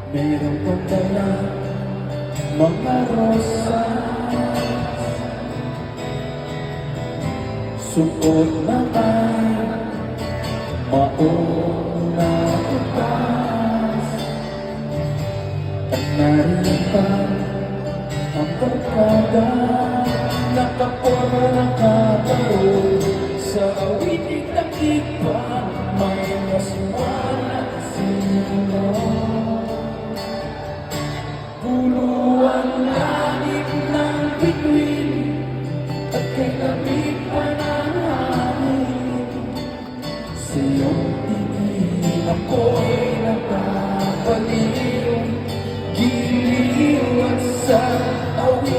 Meron pang dala mga rosas, suot na ay maong na upas. At nariyan pa ang barkada, nakaporma ng kabaron sa awiting takipan. May mas malang sino, pulo ang langit ng bituin at kay lamig pa ng hangin. Sa iyong tingin ako'y napapaliw, giliw at sa awit